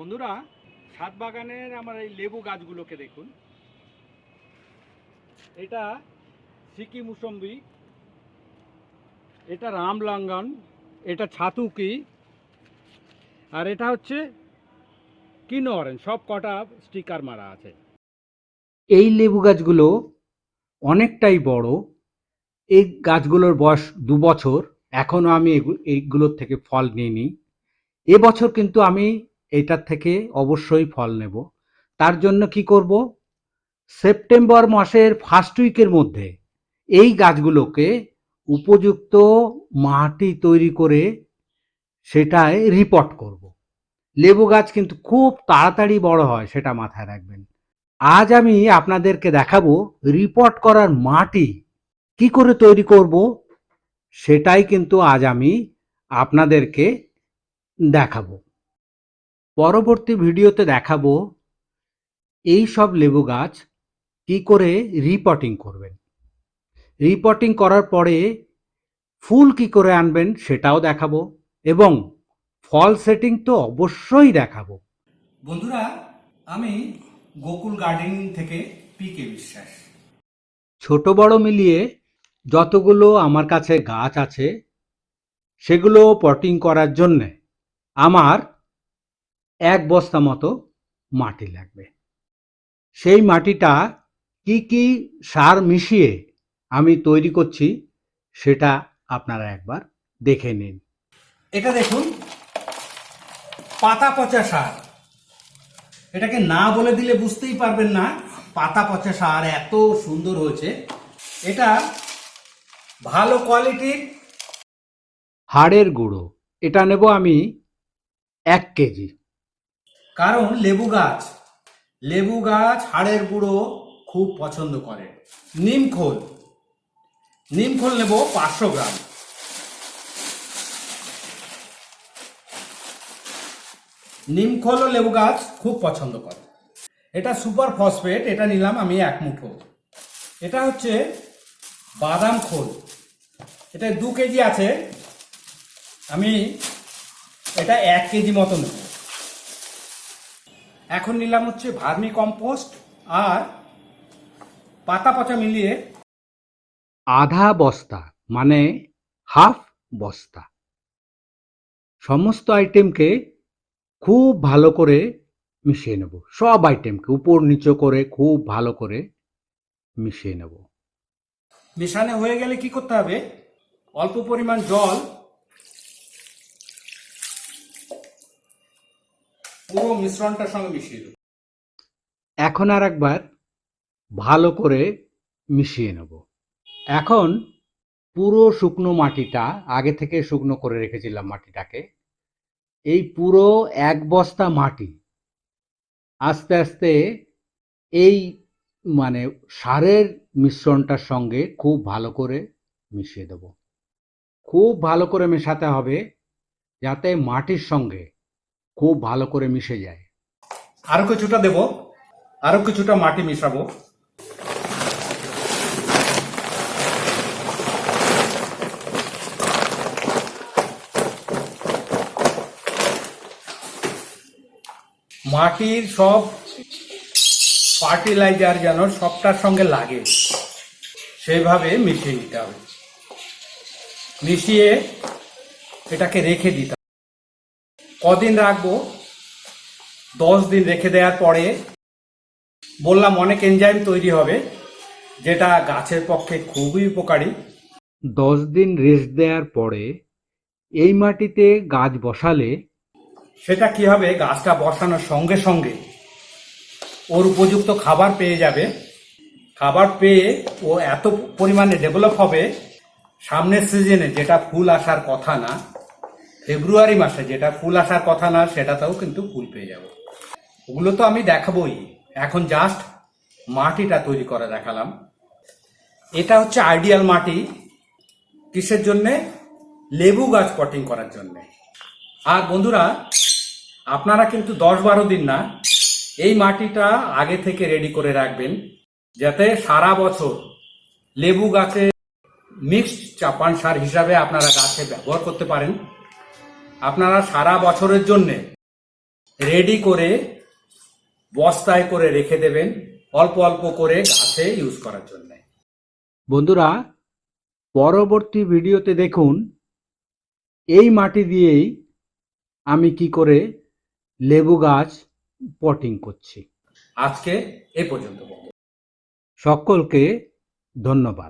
বন্ধুরা, ছাদ বাগানের আমার এই লেবু গাছগুলোকে দেখুন। এটা সিকি মুসম্বি, এটা রামলাঙ্গন, এটা ছাতুকি, আর এটা হচ্ছে কিনো অরেঞ্জ। সব কটা স্টিকার মারা আছে। এই লেবু গাছগুলো অনেকটাই বড়। এই গাছগুলোর বয়স 2 বছর। এখনো আমি এইগুলোর থেকে ফল নিইনি। এবছর কিন্তু আমি এটার থেকে অবশ্যই ফল নেব। তার জন্য কি করব, সেপ্টেম্বর মাসের ফার্স্ট উইকের মধ্যে এই গাছগুলোকে উপযুক্ত মাটি তৈরি করে সেটায় রিপোর্ট করব। লেবু গাছ কিন্তু খুব তাড়াতাড়ি বড় হয়, সেটা মাথায় রাখবেন। আজ আমি আপনাদেরকে দেখাবো রিপোর্ট করার মাটি কি করে তৈরি করব, সেটাই কিন্তু আজ আমি আপনাদেরকে দেখাবো। পরবর্তী ভিডিওতে দেখাবো এই সব লেবু গাছ কি করে রিপোর্টিং করবেন। রিপোর্টিং করার পরে ফুল কি করে আনবেন সেটাও দেখাবো, এবং ফল সেটিং তো অবশ্যই দেখাবো। বন্ধুরা, আমি গোকুল গার্ডেনিং থেকে পিকে বিশ্বাস। ছোট বড় মিলিয়ে যতগুলো আমার কাছে গাছ আছে সেগুলো পটিং করার জন্যে আমার 1 বস্তা মতো মাটি লাগবে। সেই মাটিটা কি কি সার মিশিয়ে আমি তৈরি করছি সেটা আপনারা একবার দেখে নিন। এটা দেখুন, পাতা পচা সার। এটাকে না বলে দিলে বুঝতেই পারবেন না পাতা পচা সার এত সুন্দর হয়েছে। এটা ভালো কোয়ালিটির হাড়ের গুঁড়ো, এটা নেব আমি 1 কেজি। কারণ লেবু গাছ হাড়ের গুঁড়ো খুব পছন্দ করে। নিম খোল নেব 500 গ্রাম। নিম খোলও লেবু গাছ খুব পছন্দ করে। এটা সুপার ফসফেট, এটা নিলাম আমি 1 মুঠো। এটা হচ্ছে বাদাম খোল, এটা 2 কেজি আছে, আমি এটা 1 কেজি মতো নেব। এখন নিলাম হচ্ছে ভার্মি কম্পোস্ট আর পাতা পচা মিলিয়ে আধা বস্তা, মানে হাফ বস্তা। সমস্ত আইটেমকে খুব ভালো করে মিশিয়ে নেব। সব আইটেমকে উপর নিচে করে খুব ভালো করে মিশিয়ে নেব। মেশানো হয়ে গেলে কি করতে হবে, অল্প পরিমাণ জল পুরো মিশ্রণটার সঙ্গে মিশিয়ে দেব। এখন আর একবার ভালো করে মিশিয়ে নেব। এখন পুরো শুকনো মাটিটা, আগে থেকে শুকনো করে রেখেছিলাম মাটিটাকে, এই পুরো 1 বস্তা মাটি আস্তে আস্তে এই মানে সারের মিশ্রণটার সঙ্গে খুব ভালো করে মিশিয়ে দেব। খুব ভালো করে মেশাতে হবে যাতে মাটির সঙ্গে খুব ভালো করে মিশে যায়। আরো কিছুটা দেব, আরো কিছুটা মাটি মেশাবো। মাটির সব ফার্টিলাইজার যেন সবটার সঙ্গে লাগে সেইভাবে মিশিয়ে নিতে হবে। মিশিয়ে এটাকে রেখে দিতে হবে। কদিন রাখবো, 10 দিন রেখে দেওয়ার পরে বললাম অনেক এনজাইম তৈরি হবে, যেটা গাছের পক্ষে খুবই উপকারী। 10 দিন রেস্ট দেওয়ার পরে এই মাটিতে গাছ বসালে সেটা কি হবে, গাছটা বসানোর সঙ্গে সঙ্গে ওর উপযুক্ত খাবার পেয়ে যাবে। খাবার পেয়ে ও এত পরিমাণে ডেভেলপ হবে, সামনের সিজনে যেটা ফুল আসার কথা না, ফেব্রুয়ারি মাসে যেটা ফুল আসার কথা না, সেটাতেও কিন্তু ফুল পেয়ে যাবে। ওগুলো তো আমি দেখাবোই, এখন জাস্ট মাটিটা তৈরি করে দেখালাম। এটা হচ্ছে আইডিয়াল মাটি কিসের জন্যে, লেবু গাছ পটিং করার জন্য। আর বন্ধুরা, আপনারা কিন্তু 10-12 দিন না, এই মাটিটা আগে থেকে রেডি করে রাখবেন, যাতে সারা বছর লেবু গাছে মিক্সড চাপান সার হিসাবে আপনারা গাছে ব্যবহার করতে পারেন। আপনারা সারা বছরের জন্যে রেডি করে বস্তায় করে রেখে দেবেন, অল্প অল্প করে গাছে ইউজ করার জন্য। বন্ধুরা, পরবর্তী ভিডিওতে দেখুন এই মাটি দিয়েই আমি কি করে লেবু গাছ পটিং করছি। আজকে এ পর্যন্ত। সকলকে ধন্যবাদ।